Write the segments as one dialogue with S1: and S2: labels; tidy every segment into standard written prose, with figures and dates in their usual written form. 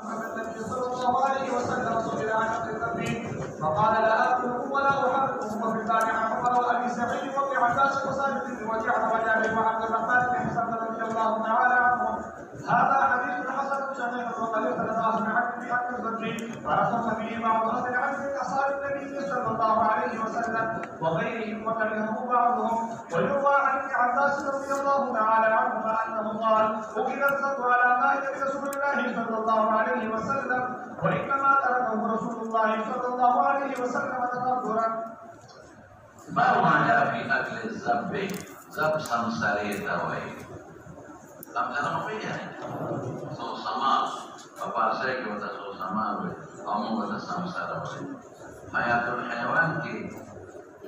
S1: النبي صلى الله عليه وسلم سئل عن التنبيه فقال لا اكله ولا احرمه. وفي الباب عن عمر وابي سعيد وابن عباس وسالم بن وجيع وجابر وعبد الرحمن بن حسن رضي الله تعالى عنهم. هذا حديث حسن صحيح وقد اختلفاه معك في حق الزكي ورخص به بعض اهل العلم من اصحاب النبي صلى الله عليه وسلم وغيرهم وكرهه بعضهم. ويروى عن ابن عباس رضي الله تعالى عنهما انه قال اكل الزك على مائده رسول الله صلى الله عليه وسلم وانما تركه رسول الله صلى الله عليه وسلم تكبرا.
S2: ما معنى في اكل الزب؟ زب samsari tawai. Samsara apa ya? So sama apa saya kita so sama kamu kita samsara. Hayatul hayawan ki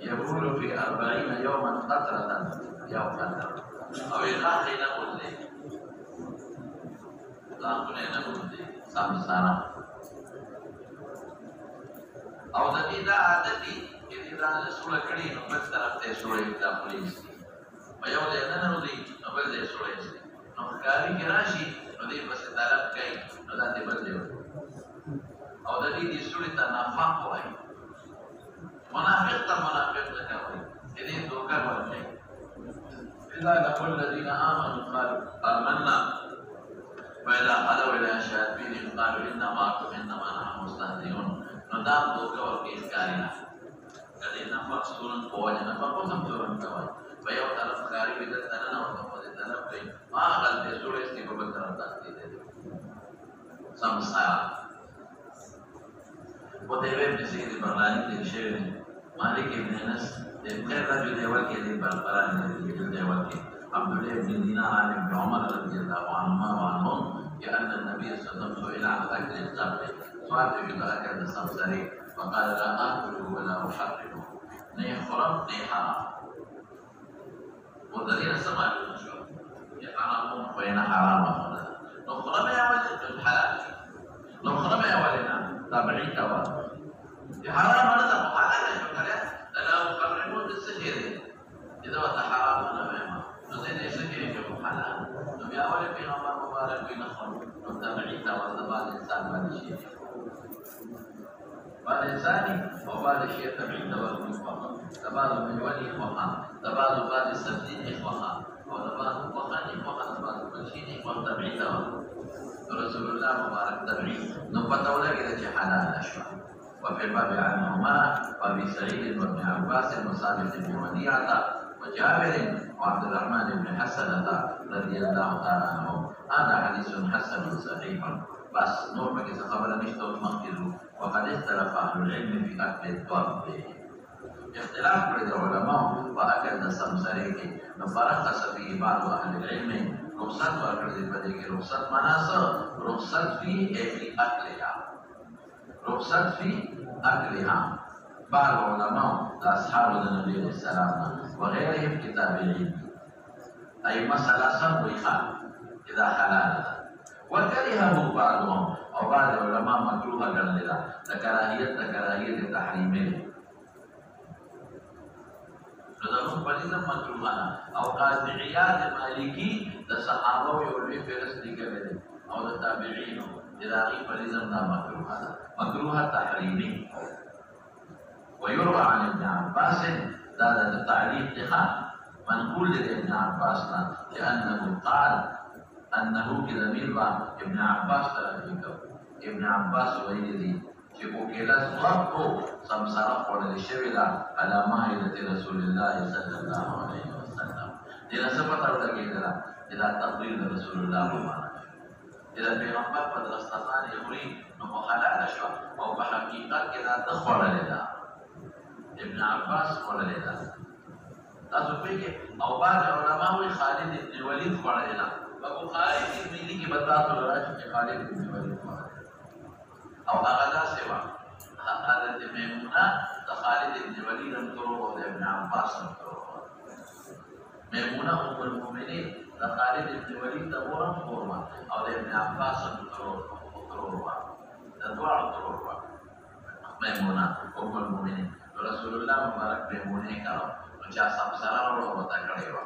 S2: يقول في 40 يوما قطرة يوم قطرة أو الآخر نقول لي samsara أو إذا عادتي إذا سورة كريم بس طرف سورة إذا پولیس ويوم لأننا نودي نبل دي سورة نمكاري كراشي نودي بس طرف كي نودي بل دي أو دي سورة نفاق وهي منافق لكوي إذن دوكا ورمي إذا لقوا الذين آمنوا قالوا آمنا وإذا خلوا إلى شياطينهم قالوا إنا معكم إنما نحن مستهزئون ندام دوكا ورقيس كارينا كذي نفق سورن قواجه نفق وسم سورن قواجه ويو طرف كاري بدر تننا وطفض طرف كي ما أقل دي سورة اسكي ببن طرف تاكتي دي سمسايا وتبه ابن سيد البرلاني دي شير مالك ابن انس غير رجل ديوال کے دے برقرار ہے ديوال کے عبد الله بن دينار عن ابن عمر رضي الله عنهما وعنهم لأن النبي صلى الله عليه وسلم سئل عن أكل الزبد سؤال في أكل السمسري فقال لا آكله ولا أحرمه ني حرام ني حرام ودليل السماء بالنشوء يحرمون وين حرام نخرم يا ولد الحلال نخرم يا ولدنا تابعي توا حرام هذا محلل يا شباب لا يحرمون السجير إذا وضع حرام ولا ما نزيد السجير في محلل نبي أول في عمر مبارك بن خلود تابعي توا بعض الإنسان بعد الشيء بعد الإنسان وبعد الشيء تابعي توا فقط تبادل من ولي وقام تبادل بعد السجين إخوان وتبادل وقان إخوان تبادل بالشيء إخوان تابعي توا رسول الله مبارك تابعي نبتة ولا كده حلال أشوى وفي الباب عنهما وابي سعيد وابن عباس وثابت بن وديعة وجابر وعبد الرحمن بن حسنة رضي الله تعالى عنهم. هذا حديث حسن صحيح بس نور بك خبر نشته مغفر وقد اختلف اهل العلم في اكل الضرب اختلاف بين العلماء واكل السمسري فرخص فيه بعض اهل العلم رخصت واكل البديك رخصت مناصر رخصت في اكلها رخصت في أكلها بعض العلماء أصحاب النبي عليه السلام وغيرهم كتابعين أي مسألة صريحة إذا حلال وكرهه بعضهم أو بعض العلماء مكروها كذلك لكراهية التحريم نظرهم فليس مكروها أو قاطعيات المالكي للصحابة ويقولون في رسل كبير أو للتابعين إذا غيب فليس مكروه تحريمي. ويروى عن ابن عباس هذا التعليق لها منقول لابن عباس لأنه قال أنه كذا ميربا ابن عباس ابن عباس ويدي شبو كلا صرفه سمسرق ولا الشبلة على مائدة رسول الله صلى الله عليه وسلم إذا سبت لك إذا تطويل رسول الله مبارك إذا پیغمبر په دسترخوان یوري نو حلال شو او په حقیقت کې دا تخوړه لیدا ابن عباس خوړه لیدا تاسو په کې او بعض علماء وی خالد ابن ولید خوړه لیدا بخاري ترمذي کې بتاته راځي چې خالد بن ولید او هغه دا سیوا حضرت میمونه د خالد بن ولید تر او د ابن عباس تر میمونه ام المؤمنین د خالد بن ولید د مور او د ابن عباس تر د دوه تر میمونه ام المؤمنین رسول الله مبارک میمونه کړو چې سم سره ورته کړی و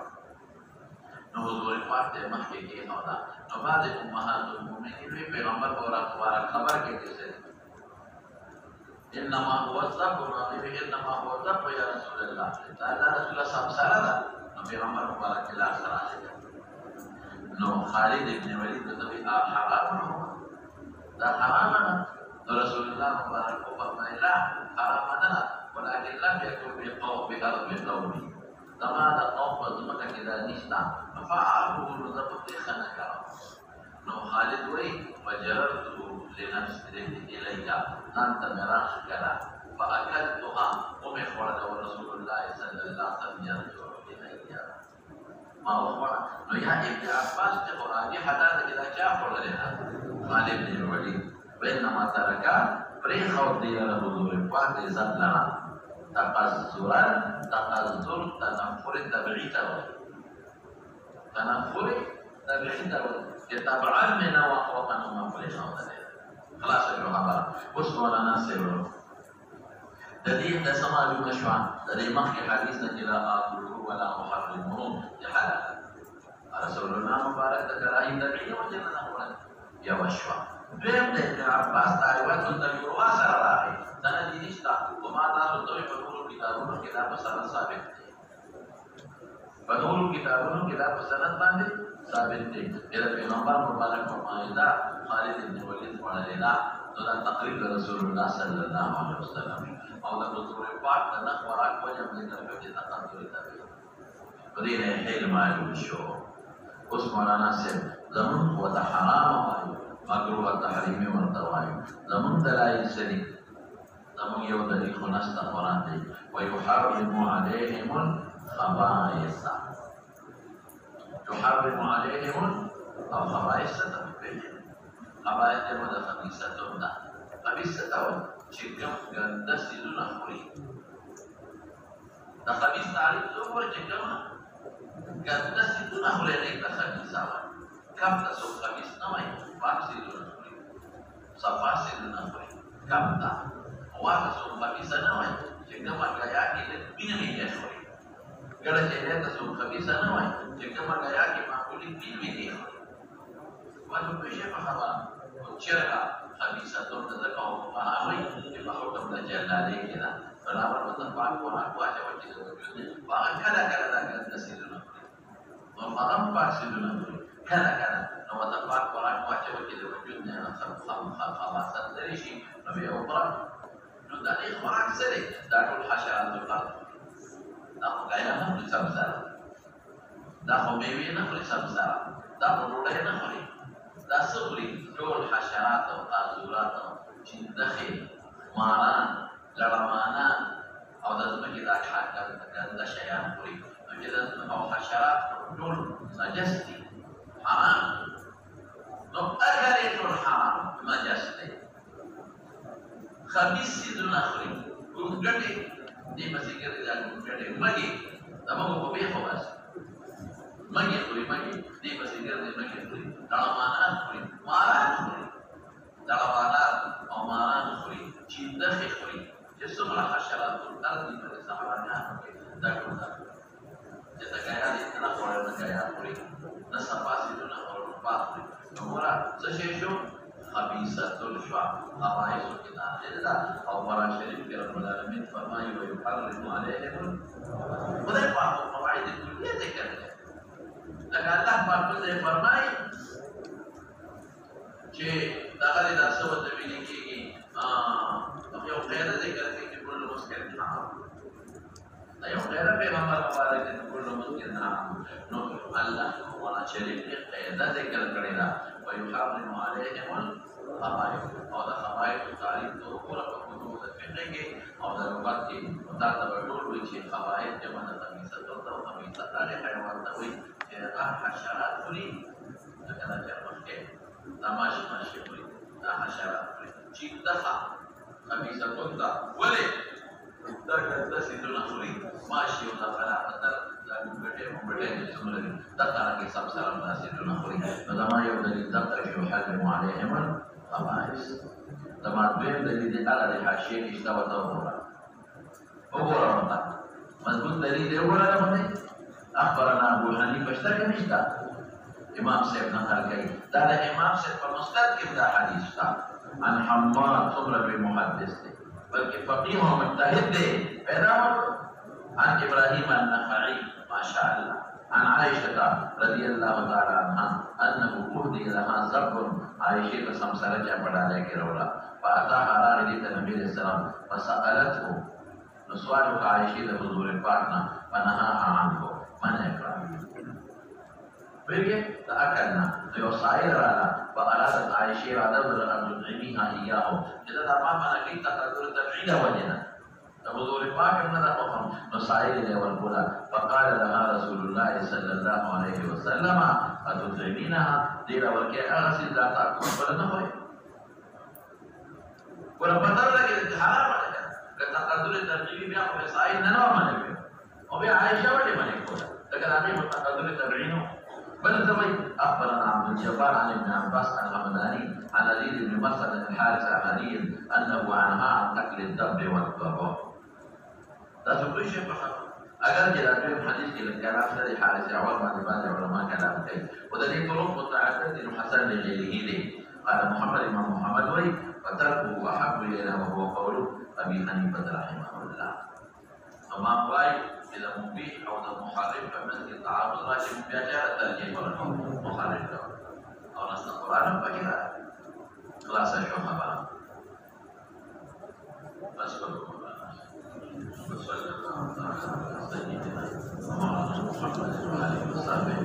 S2: نو حضور پاک دې مخکې کې نو دا نو بعد امهات المؤمنین وی پیغمبر اور خبر کې کیسه انما هو الذبح انما هو الذبح یا رسول الله دا رسول الله سم سره دا نو پیغمبر مبارک لا سره نو خالد ابن ولید ته حرام دا حرام نو رسول الله مبارک فرمایي لا حرام نه ولكن لم يكن بقوم قومي زما د قوم په ځمکه کې دا نشته فعله ضبط خنکا نو خالد وی وجررت لنفسي اليها انت مراح كلا فاكلتها ومخورت رسول الله صلى الله عليه وسلم يرجو اليها ما هو نو يا ابن عباس ته قرآني حدا كذا كيا قولنا خالد بن الوليد بينما ترك بريخ ودي له حضور پاک عزت لنا تقذرا تقذر تنفر تبعي تنفر تبعي تتبعا من وقوة ما فلسان خلاص جو خبر واسمو لنا سيرو تدين تسمع بمشوع تدين مخي حديثنا إلى آخره ولا محرمه لحلال رسول الله مبارك تكراهي تبعي وجننا قرن يا مشوع دویم د ابن عباس تعریفات د یوه سره راغی سند یې نشته خو ما تاسو ته په نورو کتابونو کې دا په سند ثابت دی په نورو کتابونو کې دا په سند باندې ثابت دی د پیغمبر مبارک فرمایي دا خالد بن ولید وړاندې دا دا تقریر رسول الله صلی الله علیه وسلم او د حضور پاک د خوراک وجه باندې د تقدیر دی په دې نه هیله معلوم شو اوس مولانا صاحب زمون هو د حرام مکروه تحریم ورتوای زمون دلایل سری زمون یو دلیل خلاصه قرآن دی ويحرم عليهم الخبائث يحرم عليهم الخبائث خبائث دې د خبيثه ده خبيثه ده چې کوم ګنده سيزونه خوري دا خبيث تعریف څو چې کوم ګنده سيزونه خوري نه د خبيثه کم تاسو خبيث نه وایي فاسدون صفا سيدنا خوري كم تا وانا سو خبيثه نه وای چې کومه غیا کې د بینه یې خوري ګړه چې له سو خبيثه نه وای چې کومه غیا کې معقولي بینه یې خوري وانه په شی په خبره چرګه خبيثه ته د کوم په هغه چې په حکم د جلاله کې دا برابر وطن پاک ورا واجه وجه د وجود باغ کله کله دا د سيدنا نو مقام پاک سيدنا کله کله نو وطن پاک ورا واجه وجه د وجود نه خلاصات لري شي نو بیا وپره نو دا یې خوراک سره دا ټول حشرات د قلب دا غیا نه په سبزار دا خو میوه نه په سبزار دا ډوډۍ نه خوري دا سوري ټول حشرات او قاذورات چې دخه ماران لړمانان او د ځمکې دا حاکم د شیان خوري نو چې او حشرات ټول نجس دي حرام نو اگر ټول حرام نجس دي خبيث سيزونه خوري ګټي دې مسیګر دا ګټي مګي دا موږ په به خواص مګي خوري مګي دې مسیګر دې مګي خوري لړمانان خوري ماران خوري لړمانان او ماران خوري چې دغه خوري چې څومره حشرات الارض په صحراګانو کې دا ټول چې دا غیا دې نه خوري نه غیا خوري د صفاسیونه او پاتې نو ورا څه شي شو خبيثه الشوا خبائث کې داخله او قرآن شریف کې رب العالمین فرمایي ويحرم عليهم خدای پاک فواید کلیه ذکر کړي لکه الله پاک دې فرمایي چې دغه د اسو ته ویل کېږي یو غیر ذکر کوي چې ټول مسکر حرام دا یو غیر پیغمبر مبارک دې ټول مسکر حرام نو الله قرآن شریف کې قاعده ذکر کړی دا ويحرم عليهم الخبائث او دا خبائث تعریف تو پورا په کتب د فقه کې او د لغت کې دا د ټول وی چې خبائث جمع د خبيثه او خبيثه تعالی حیوان ته وي چې هغه حشرات خوري كذا مخکې دا ماشي خوري دا حشرات خوري چې دغه خبيثه كنت ولې دا داسې دونه خوري ماشي او دا فلاحتر دا ګټې چې څومره دي دا کار کې سب سره داسې دونه خوري نو دا ما یو دلیل دغه یحرم علیهم الخبائث دا ما دویم دلیل دی هغه د حاشیې نشته ورته وګوره مضبوط دلیل دی وګوره باندې اخبرنا ابو حنیفه شته که نشته امام صاحب نقل کوي دا د امام صاحب په مسند کې دا حدیث شته عن حماد څومره لوی محدث دی بلکې فقيه او مجتهد دی پیدا عن ابراهيم النخعي ما شاء الله عن عائشة رضي الله تعالى عنها أنه أهدي لها زب عائشة سمسرة پڑھا لے کے رولا فأتاها راردت النبي عليه السلام فسألته نسوالك عائشة حضور پاکنا فنهاها عنه من اکرام بلکہ تأکلنا تو سائر رالا فأرادت عائشة رادت أن تطعميها إياه جدا تمام منكي تقدر تبعيد وجنا حضور پاک ابن رحمه نسائل له والبولا فقال لها رسول الله صلى الله عليه وسلم اتطعمينها دير ورکه اغسل لا تاكل ولا نخوي ولا بدل لك حرام عليك كتقدر ترجيبي بیا خو سائل نه منه او بیا عائشه وړي منه کوله لکه هغه متقدر تبعينه بل زوي اخبرنا عبد الجبار عن ابن عباس الحمداني عن يزيد بن مسعود الحارث الأحدي انه عنها عن اكل الدب والضباب دا څه شي په اگر جلالي حدیث کې کلام سره حارث اول باندې علماء کلام کوي او د دې طرق متعدد دي حسن لغيره دي قال محمد امام محمد وي وتركه احب الينا وهو قول ابي حنيفه رحمه الله امام واي اذا مبيح او محرم فمن التعارض راشد بيجار الترجمه محرم او نص القران فكذا خلاص شو خبره بس وصلى الله على سيدنا محمد وعلى اله وصحبه